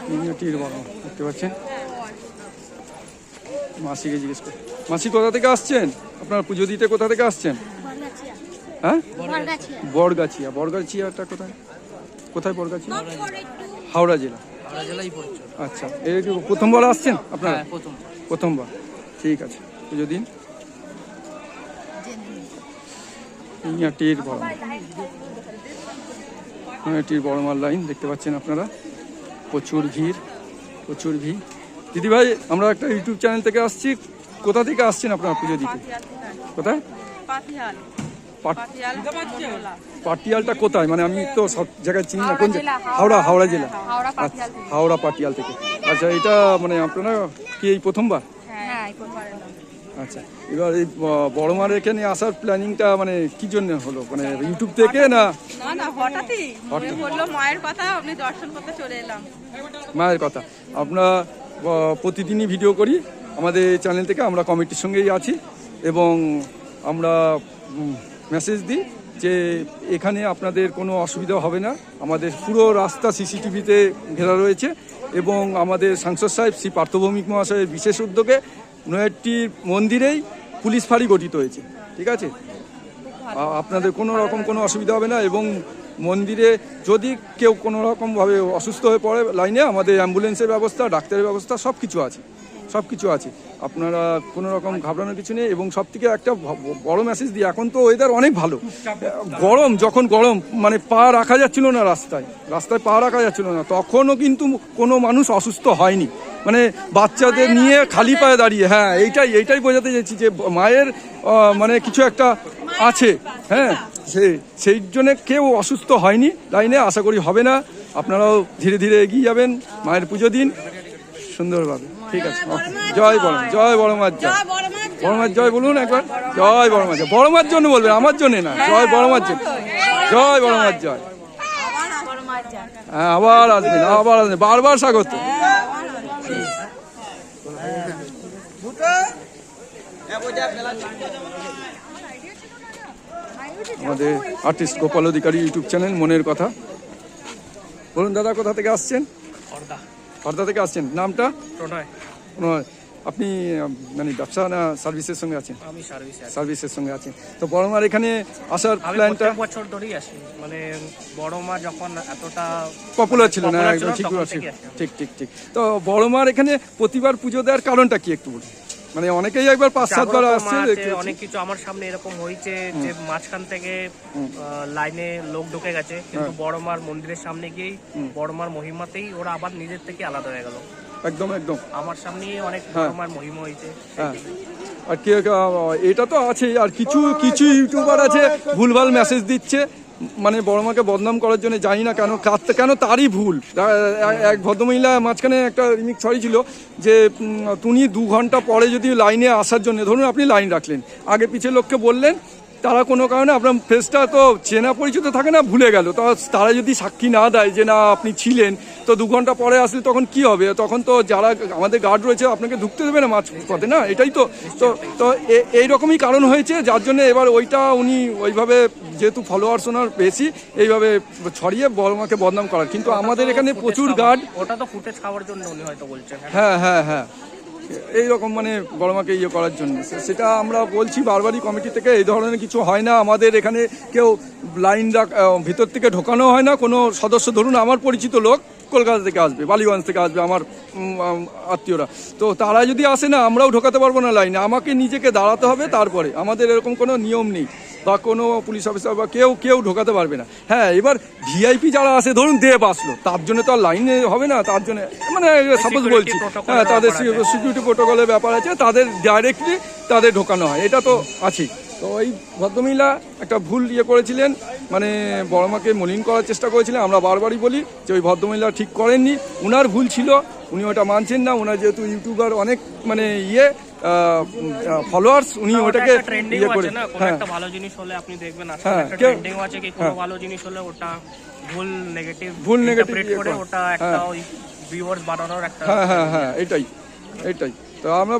নৈহাটির বড়মা দেখতে পাচ্ছেন। মাসিকে জিজ্ঞেস কর। মাসি কোথা থেকে আসছেন? আপনার পুজো দিতে কোথা থেকে আসছেন? হ্যাঁ বড়গাছিয়াটা কোথায়? বড়গাছিয়া? হাওড়া জেলা। আচ্ছা এই প্রথমবার আসছেন আপনারা? প্রথমবার। ঠিক আছে। পুজো দিন। নৈহাটির বড়মার লাইন দেখতে পাচ্ছেন আপনারা, প্রচুর ভিড়। দিদিভাই, আমরা একটা ইউটিউব চ্যানেল থেকে আসছি, কোথা থেকে আসছেন আপনারা পুজো দিতে? কোথায়? পাটিয়ালটা কোথায়? মানে আমি তো সব জায়গায় চিনি না। কোন হাওড়া জেলা। আচ্ছা, হাওড়া পাটিয়াল থেকে। আচ্ছা, এটা মানে আপনারা কি এই প্রথমবার? আচ্ছা, এবার এই বড়মার এখানে আসার প্ল্যানিংটা মানে কি জন্য হলো? মানে ইউটিউব থেকে না? না, হঠাৎই মনে পড়লো মায়ের কথা, আপনি দর্শন করতে চলে এলাম। মায়ের কথা। আমরা প্রতিদিনই ভিডিও করি আমাদের চ্যানেল থেকে, আমরা কমিটির সঙ্গেই আছি এবং আমরা মেসেজ দিই যে এখানে আপনাদের কোনো অসুবিধা হবে না। আমাদের পুরো রাস্তা সিসিটিভিতে ঘেরা রয়েছে এবং আমাদের সাংসদ সাহেব শ্রী পার্থভৌমিক মহাশয়ের বিশেষ উদ্যোগে নৈহাটির মন্দিরেই পুলিশ ফাঁড়ি গঠিত হয়েছে। ঠিক আছে, আপনাদের কোনো রকম কোনো অসুবিধা হবে না এবং মন্দিরে যদি কেউ কোনো রকমভাবে অসুস্থ হয়ে পড়ে লাইনে, আমাদের অ্যাম্বুলেন্সের ব্যবস্থা, ডাক্তারের ব্যবস্থা সব কিছু আছে। আপনারা কোনো রকম ঘাবড়ানোর কিছু নেই। এবং সব থেকে একটা বড় মেসেজ দিই, এখন তো ওয়েদার অনেক ভালো, গরম মানে পা রাখা যাচ্ছিল না, রাস্তায় পা রাখা যাচ্ছিল না, তখনও কিন্তু কোনো মানুষ অসুস্থ হয়নি। মানে বাচ্চাদের নিয়ে খালি পায়ে দাঁড়িয়ে, হ্যাঁ এইটাই বোঝাতে চাইছি যে মায়ের মানে কিছু একটা আছে। হ্যাঁ, সেই জন্য কেউ অসুস্থ হয়নি লাইনে, আশা করি হবে না। আপনারাও ধীরে ধীরে এগিয়ে যাবেন, মায়ের পুজো দিন সুন্দরভাবে। ঠিক আছে, জয় বড়মার জয় বলুন একবার, জয় বড়মার জয়। বড়মার জন্য বলবেন, আমার জন্য না, জয় বড়মার জন্য, জয় বড়মার জয়। হ্যাঁ, আবার আসবেন, বারবার স্বাগত। আমাদের আর্টিস্ট গোপাল অধিকারী ইউটিউব চ্যানেল মনের কথা। বলুন দাদা, কোথা থেকে আসছেন? হরদা থেকে আসছেন। নামটা? প্রণয়। আপনি মানে ব্যবসা না সার্ভিসের সঙ্গে আছেন? আমি সার্ভিসের সঙ্গে আছেন। তো বড়মার এখানে আসার প্ল্যানটা? বছর ধরেই আসি, মানে বড়মা যখন এতটা পপুলার ছিল না, একদম ঠিক। তো বড়মার এখানে প্রতিবার পুজো দেওয়ার কারণটা কি একটু বলুন? মানে অনেকেই একবার 5-7 বার আসছে, অনেক কিছু আমার সামনে এরকম হয়েছে যে মাঝখান থেকে লাইনে লোক ঢুকে গেছে, কিন্তু বড়মার মন্দিরের সামনে গিয়েই বড়মার মহিমাতেই ওরা আবার নিজের থেকে আলাদা হয়ে গেল। একদম আমার সামনেই অনেক বড়মার মহিমা হয়েছে। হ্যাঁ, আর এটা তো আছেই, আর কিছু ইউটিউবার আছে ভুলভাল মেসেজ দিচ্ছে, মানে বড়মাকে বদনাম করার জন্য। জানি না কেন তারই ভুল। এক ভদ্রমহিলা মাঝখানে একটা রিমিক্স ছড়িয়েছিল যে তুমি 2 ঘন্টা পরে যদি লাইনে আসার জন্য, ধরুন আপনি লাইন রাখলেন, আগে পিছিয়ে লোককে বললেন, তারা কোনো কারণে আপনার ফেসটা তো চেনা পরিচিত থাকে না, ভুলে গেল, তো তারা যদি সাক্ষী না দেয় যে না আপনি ছিলেন, তো 2 ঘন্টা পরে আসলে তখন কি হবে? তখন তো যারা আমাদের গার্ড রয়েছে আপনাকে ঢুকতে দেবে না মাঝ পথে, না? এটাই তো এইরকমই কারণ হয়েছে, যার জন্য এবার ওইটা উনি ওইভাবে, যেহেতু ফলোয়ার্স ওনার বেশি, এইভাবে ছড়িয়ে বড়মাকে বদনাম করার। কিন্তু আমাদের এখানে প্রচুর গার্ড, ওটা তো ফুটেজ খাওয়ার জন্য উনি হয়তো বলছেন। হ্যাঁ, এইরকম মানে বড়মাকে করার জন্য। সেটা আমরা বলছি বারবারই কমিটি থেকে, এই ধরনের কিছু হয় না আমাদের এখানে। কেউ লাইন ভিতর থেকে ঢোকানো হয় না। কোনো সদস্য, ধরুন আমার পরিচিত লোক কলকাতা থেকে আসবে, বালিগঞ্জ থেকে আসবে, আমার আত্মীয়রা, তো তারা যদি আসে না, আমরাও ঢোকাতে পারবো না লাইনে, আমাকে নিজেকে দাঁড়াতে হবে। তারপরে আমাদের এরকম কোনো নিয়ম নেই, বা কোনো পুলিশ অফিসার বা কেউ ঢোকাতে পারবে না। হ্যাঁ, এবার ভিআইপি যারা আসে, ধরুন দেব আসলো, তার জন্য তো আর লাইনে হবে না, তার জন্য মানে সাপোজ বলছি, হ্যাঁ, তাদের সিকিউরিটি প্রোটোকলের ব্যাপার আছে, তাদের ডাইরেক্টলি তাদের ঢোকানো হয়, এটা তো আছেই। তো ওই ভদ্রমহিলা একটা ভুল করেছিলেন, মানে বড়মাকে মলিন করার চেষ্টা করেছিলেন। আমরা বারবারই বলি যে ওই ভদ্রমহিলা ঠিক করেননি, উনার ভুল ছিল, উনি ওটা মানছেন না। ওনার যেহেতু ইউটিউবার অনেক মানে ফলোয়ার্স, উনি ওটাকে করে, হ্যাঁ, একটা ভালো জিনিস হলে আপনি দেখবেন একটা ট্রেন্ডিং আছে কি কোনো ভালো জিনিস হলে ওটা ভুল নেগেটিভ করে ওটা একটা ওই ভিউয়ার্স বাড়ানোর একটা, হ্যাঁ, এটাই। তো আমরা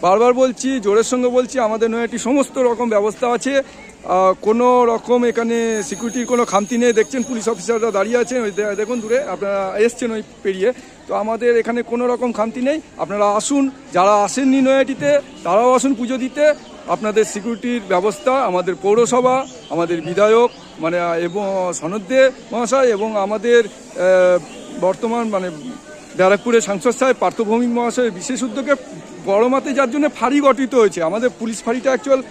বারবার বলছি, জোরের সঙ্গে বলছি, আমাদের নৈহাটি সমস্ত রকম ব্যবস্থা আছে, কোনো রকম এখানে সিকিউরিটির কোনো খামতি নেই। দেখছেন পুলিশ অফিসাররা দাঁড়িয়ে আছেন, ওই দেখুন দূরে, আপনারা এসছেন ওই পেরিয়ে, তো আমাদের এখানে কোনো রকম খামতি নেই। আপনারা আসুন, যারা আসেননি নৈহাটিতে তারাও আসুন পুজো দিতে। আপনাদের সিকিউরিটির ব্যবস্থা আমাদের পৌরসভা, আমাদের বিধায়ক মানে এবং সনদে মহাশয় এবং আমাদের বর্তমান মানে ব্যারাকপুরের সাংসদ সাহেব পার্থভৌমিক মহাশয়ের বিশেষ উদ্যোগে বড়মাতে যার জন্য ফাঁড়ি গঠিত হয়েছে, আমাদের পুলিশ ফাঁড়িটা অ্যাকচুয়াল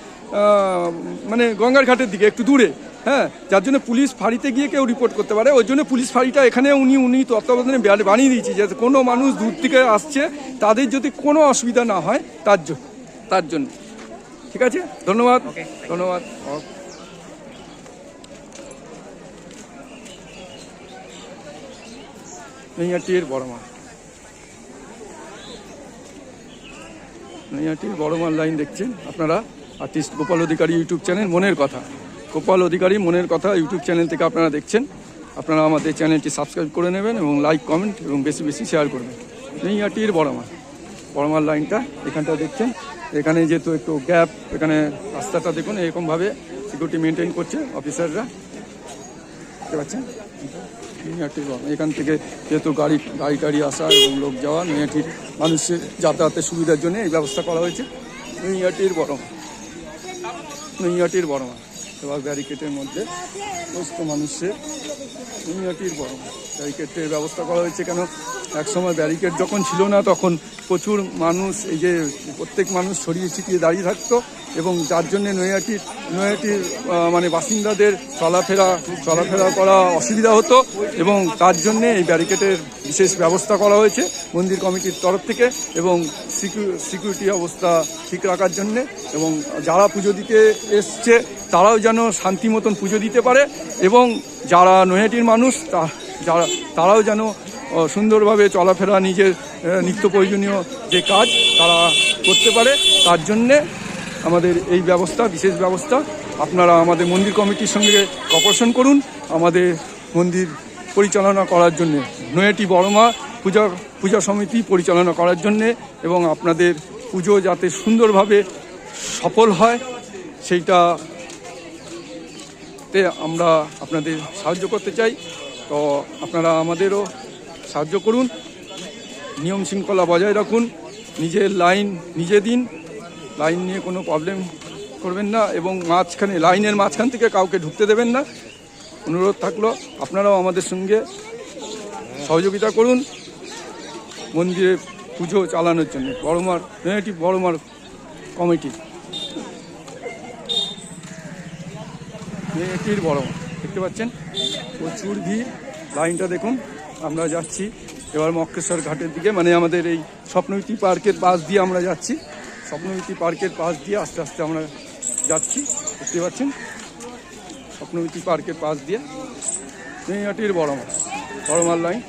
মানে গঙ্গার ঘাটের দিকে একটু দূরে, হ্যাঁ, যার জন্য পুলিশ ফাঁড়িতে গিয়ে কেউ রিপোর্ট করতে পারে, ওই জন্য পুলিশ ফাঁড়িটা এখানে উনি তত্ত্বাবধানে বানিয়ে দিয়েছি, যাতে কোনো মানুষ দূর থেকে আসছে তাদের যদি কোনো অসুবিধা না হয় তার জন্য। ঠিক আছে, ধন্যবাদ। ধন্যবাদ। নৈহাটির বড়মা, নৈহাটির বড়মার লাইন দেখছেন আপনারা। আর্টিস্ট গোপাল অধিকারী ইউটিউব চ্যানেল মনের কথা, গোপাল অধিকারী মনের কথা ইউটিউব চ্যানেল থেকে আপনারা দেখছেন। আপনারা আমাদের চ্যানেলটি সাবস্ক্রাইব করে নেবেন এবং লাইক কমেন্ট এবং বেশি বেশি শেয়ার করবেন। নৈহাটির বড়মার লাইনটা এখানটা দেখছেন, এখানে যেহেতু একটু গ্যাপ, এখানে রাস্তাটা দেখুন এরকমভাবে সিকিউরিটি মেনটেন করছে অফিসাররা, দেখতে পাচ্ছেন। নৈহাটির এখান থেকে যেহেতু গাড়ি টাড়ি আসা এবং লোক যাওয়া, নৈহাটির মানুষের যাতায়াতের সুবিধার জন্য এই ব্যবস্থা করা হয়েছে। নৈহাটির বড়মা এবার ব্যারিকেডের মধ্যে সমস্ত মানুষের নৈহাটির বড়মা ব্যারিকেডের ব্যবস্থা করা হয়েছে। কেন, একসময় ব্যারিকেড যখন ছিল না তখন প্রচুর মানুষ, এই যে প্রত্যেক মানুষ ছড়িয়ে ছিটিয়ে দাঁড়িয়ে থাকতো এবং যার জন্যে নৈহাটির মানে বাসিন্দাদের চলাফেরা করা অসুবিধা হতো এবং তার জন্যে এই ব্যারিকেডের বিশেষ ব্যবস্থা করা হয়েছে মন্দির কমিটির তরফ থেকে এবং সিকিউরিটি অবস্থা ঠিক রাখার জন্যে, এবং যারা পুজো দিতে এসছে তারাও যেন শান্তি মতন পুজো দিতে পারে এবং যারা নৈহাটির মানুষ তারাও যেন সুন্দরভাবে চলাফেরা, নিজের নিত্য প্রয়োজনীয় যে কাজ তারা করতে পারে, তার জন্যে আমাদের এই ব্যবস্থা, বিশেষ ব্যবস্থা। আপনারা আমাদের মন্দির কমিটির সঙ্গে কোঅপারেশন করুন আমাদের মন্দির পরিচালনা করার জন্যে, নৈহাটি বড়মা পূজা সমিতি পরিচালনা করার জন্যে, এবং আপনাদের পুজো যাতে সুন্দরভাবে সফল হয় সেইটাতে আমরা আপনাদের সাহায্য করতে চাই। তো আপনারা আমাদেরও সাহায্য করুন, নিয়ম শৃঙ্খলা বজায় রাখুন, নিজের লাইন নিজে দিন, লাইন নিয়ে কোনো প্রবলেম করবেন না এবং লাইনের মাঝখান থেকে কাউকে ঢুকতে দেবেন না। অনুরোধ থাকলো আপনারাও আমাদের সঙ্গে সহযোগিতা করুন মন্দিরে পুজো চালানোর জন্য। নৈহাটি বড়মার কমিটি, নৈহাটির বড়মা দেখতে পাচ্ছেন প্রচুর ভিড়, লাইনটা দেখুন। আমরা যাচ্ছি এবার মক্কেশ্বর ঘাটের দিকে, মানে আমাদের এই স্বপ্নবতী পার্কের পাশ দিয়ে আমরা যাচ্ছি, স্বপ্নবতী পার্কের পাশ দিয়ে আস্তে আস্তে আমরা যাচ্ছি, দেখতে পাচ্ছেন স্বপ্নবতী পার্কের পাশ দিয়ে নৈহাটির বড়মার লাইন।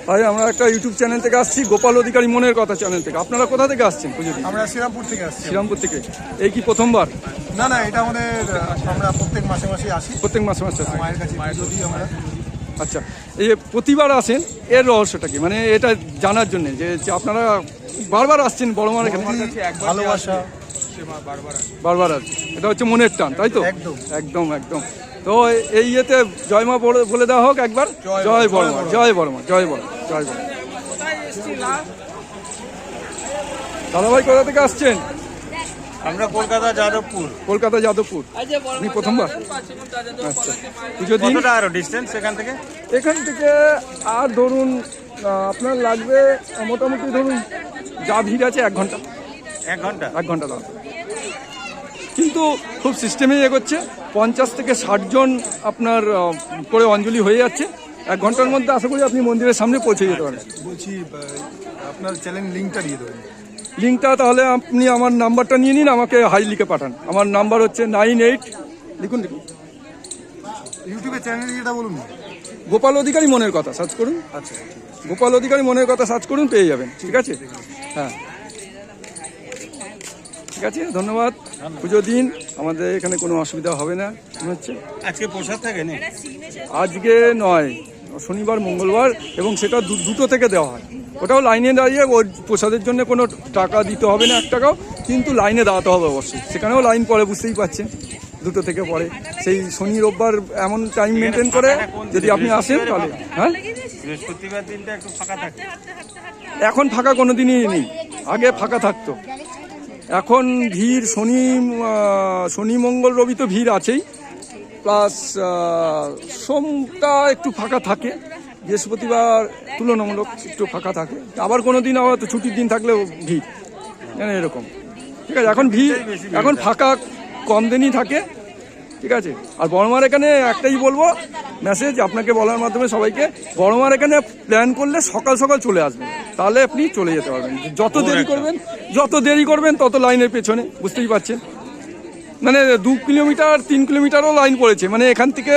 তাই আমরা একটা ইউটিউব চ্যানেল থেকে আসছি, গোপাল অধিকারী মনের কথা চ্যানেল থেকে। আপনারা কোথা থেকে আসছেন পুজো দিতে? আমরা শ্রীরামপুর থেকে আসছি। শ্রীরামপুর থেকে। এই কি প্রথমবার? না, এটা আমাদের, আমরা প্রত্যেক মাসে আসি। প্রত্যেক মাসে আসি মায়ের কাছে পুজো দিই আমরা। আচ্ছা, এই যে প্রতিবার আসেন, এর রহস্যটা কি? মানে এটা জানার জন্য যে আপনারা বারবার আসছেন বড়মার এখানে, ভালোবাসা বারবার আসছেন, এটা হচ্ছে মনের টান, তাই তো? একদম। তো এই ইয়েতে জয়মা বলে দেওয়া হোক একবার, জয় বড়মা, জয় বড়মা, জয় বড়মা, জয় বড়মা। দাদাভাই কোথা থেকে আসছেন? আমরা কলকাতা যাদবপুর। আপনি প্রথমবার? আচ্ছা, পুজো দিন। আরো ডিস্টেন্স এখান থেকে আর ধরুন আপনার লাগবে মোটামুটি, ধরুন যা ভিড় আছে 1 ঘন্টা। 1 ঘন্টা দাঁড়াবে, কিন্তু খুব সিস্টেমে এগোচ্ছে। 50 থেকে 60 জন আপনার করে অঞ্জলি হয়ে যাচ্ছে। 1 ঘন্টার মধ্যে আশা করি আপনি মন্দিরের সামনে পৌঁছে যেতে পারেন। বলছি আপনার চ্যানেল লিঙ্কটা দিয়ে দেবেন। লিঙ্কটা তাহলে আপনি আমার নাম্বারটা নিয়ে নিন, আমাকে হাই লিখে পাঠান। আমার নাম্বার হচ্ছে 98, লিখুন। ইউটিউবে চ্যানেল এটা বলুন, গোপাল অধিকারী মনের কথা সার্চ করুন। আচ্ছা, গোপাল অধিকারী মনের কথা সার্চ করুন, পেয়ে যাবেন। ঠিক আছে, হ্যাঁ, ঠিক আছে, ধন্যবাদ। পুজো দিন, আমাদের এখানে কোনো অসুবিধা হবে না মনে হচ্ছে। আজকে প্রসাদ থাকে না? আজকে নয়, শনিবার মঙ্গলবার, এবং সেটা 2টো থেকে দেওয়া হয়। ওটাও লাইনে দাঁড়িয়ে, ওর প্রসাদের জন্য কোনো টাকা দিতে হবে না, 1 টাকাও, কিন্তু লাইনে দাঁড়াতে হবে অবশ্যই। সেখানেও লাইন পড়ে, বুঝতেই পারছেন, 2টো থেকে পড়ে। সেই শনি রোববার এমন টাইম মেনটেন করে যদি আপনি আসেন তাহলে। হ্যাঁ, বৃহস্পতিবার দিনটা একটু ফাঁকা থাকে। এখন ফাঁকা কোনো দিনই নেই, আগে ফাঁকা থাকতো। এখন ভিড়, শনি মঙ্গল রবি তো ভিড় আছেই, প্লাস সোমটা একটু ফাঁকা থাকে, বৃহস্পতিবার তুলনামূলক একটু ফাঁকা থাকে, আবার কোনো দিন আবার তো ছুটির দিন থাকলেও ভিড়, মানে এরকম। ঠিক আছে, এখন ভিড়, এখন ফাঁকা কম দিনই থাকে। ঠিক আছে, আর বড়মার এখানে একটাই বলবো মেসেজ আপনাকে বলার মাধ্যমে সবাইকে, বড়মার এখানে প্ল্যান করলে সকাল সকাল চলে আসবেন, তাহলে আপনি চলে যেতে পারবেন। যত দেরি করবেন তত লাইনের পেছনে, বুঝতেই পারছেন। মানে 2 কিলোমিটার 3 কিলোমিটারও লাইন পড়েছে, মানে এখান থেকে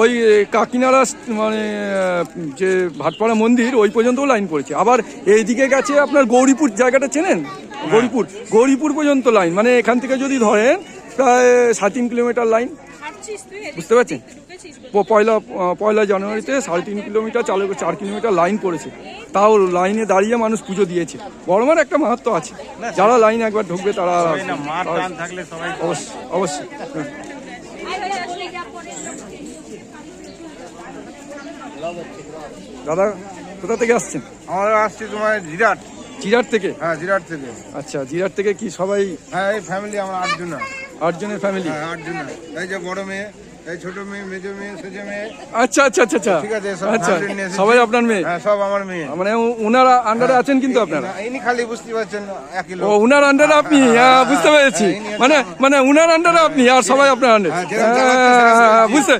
ওই কাকিনাড়া মানে যে ভাটপাড়া মন্দির ওই পর্যন্তও লাইন পড়েছে। আবার এইদিকে গেছে আপনার গৌরীপুর জায়গাটা চেনেন, গৌরীপুর পর্যন্ত লাইন, মানে এখান থেকে যদি ধরেন প্রায় 3.5 কিলোমিটার লাইন, বুঝতে পারছেন। পয়লা জানুয়ারিতে 3.5 কিলোমিটার 4 কিলোমিটার লাইন পড়েছে, তাও লাইনে দাঁড়িয়ে মানুষ পুজো দিয়েছে। বড়মার একটা মাহাত্ম্য আছে, যারা লাইন একবার ঢুকবে তারা অবশ্যই। দাদা কোথা থেকে আসছেন? আমরা আসছি তোমার জিরাট থেকে? হ্যাঁ, জিরাট থেকে। আচ্ছা, জিরাট থেকে কি সবাই? হ্যাঁ, এই ফ্যামিলি আমরা 8 জন। 8 জনের ফ্যামিলি? হ্যাঁ, 8 জন। এই যে বড় মেয়ে, এই ছোট মেয়ে, মেজো মেয়ে, সেজো মেয়ে। আচ্ছা। ঠিক আছে, আচ্ছা, সবাই আপনার মেয়ে? হ্যাঁ, সব আমার মেয়ে। মানে উনারা আন্ডারে আছেন কিন্তু আপনারা? ইনি খালি বুঝতে পারছেন একই লোক। ও, উনার আন্ডারে আপনি? বুঝতে পেরেছি, মানে উনার আন্ডারে আপনি আর সবাই আপনার আন্ডারে। বুঝতে,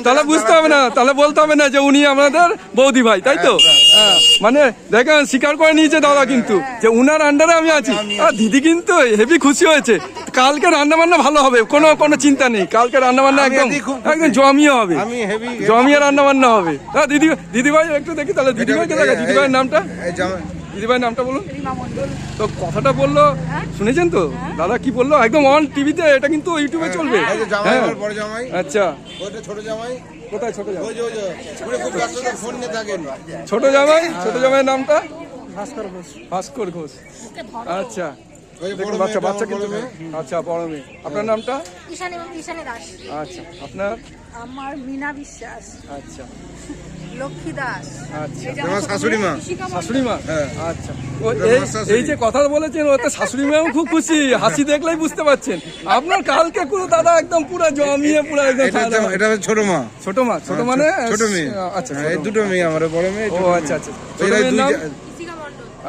তাহলে বুঝতে হবে না, তাহলে বলতে হবে না যে উনি আমাদের বৌদি ভাই, তাই তো? মানে দেখেন, স্বীকার করে নিয়েছে দাদা কিন্তু যে উনার আন্ডারে আমি আছি। আর দিদি কিন্তু হেভি খুশি হয়েছে, কালকে রান্না বান্না ভালো হবে, কোনো চিন্তা নেই, কালকে রান্না বান্না একদম জমিয়ে হবে, জমিয়ে রান্না বান্না হবে। দিদিভাই একটু দেখি তাহলে, দিদিভাইকে দেখা, দিদিভাইয়ের নামটা, দিদিভাইয়ের নামটা বলুন তো। কথাটা বললো শুনেছেন তো দাদা কি বললো, একদম অন টিভিতে, এটা কিন্তু ইউটিউবে চলবে। হ্যাঁ, আচ্ছা। ছোট জামাই কোথায়? ছোট জামাই? ফোন নিয়ে থাকেন। ছোট জামাইয়ের নামটা ভাস্কর ঘোষ। আচ্ছা, দেখুন বাচ্চা কিন্তু। আচ্ছা, বড় মেয়ে। আপনার নামটা? ঈশানী দাস। আচ্ছা, আপনার? আমার মিনা বিশ্বাস। আচ্ছা, লক্ষ্মী দাস। আচ্ছা, আমার শাশুড়ি মা। আচ্ছা, এই যে কথা বলেছেন ওতে শাশুড়ি মাও খুব খুশি, হাসি দেখলেই বুঝতে পারছেন। আপনার কালকে পুরো দাদা একদম পুরো জমিয়ে পুরো একদম। এটা ছোট মা। ছোট মানে ছোট মেয়ে। আচ্ছা, এই দুটো মেয়ে আমার, বড় মেয়ে। ও আচ্ছা।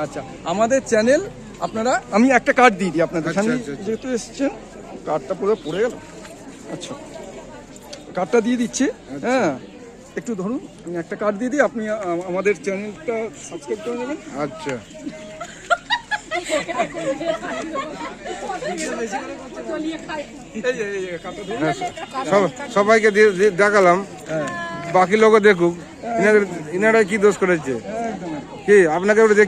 আচ্ছা, আমাদের চ্যানেল আপনারা, আমি একটা কার্ড দিয়ে দিই আপনাদের সামনে, যেহেতু এসেছেন কার্ডটা পুরো পড়ে গেল। আচ্ছা, কার্ডটা দিয়ে দিচ্ছি। হ্যাঁ, একটু ধরুন, আমি একটা কার্ড দিয়ে দিই, আপনি আমাদের চ্যানেলটা সাবস্ক্রাইব করে নেবেন। আচ্ছা, সবাইকে দেখালাম, বাকি লোকও দেখুক ইনারা কি দোষ করেছে। কি আপনাকে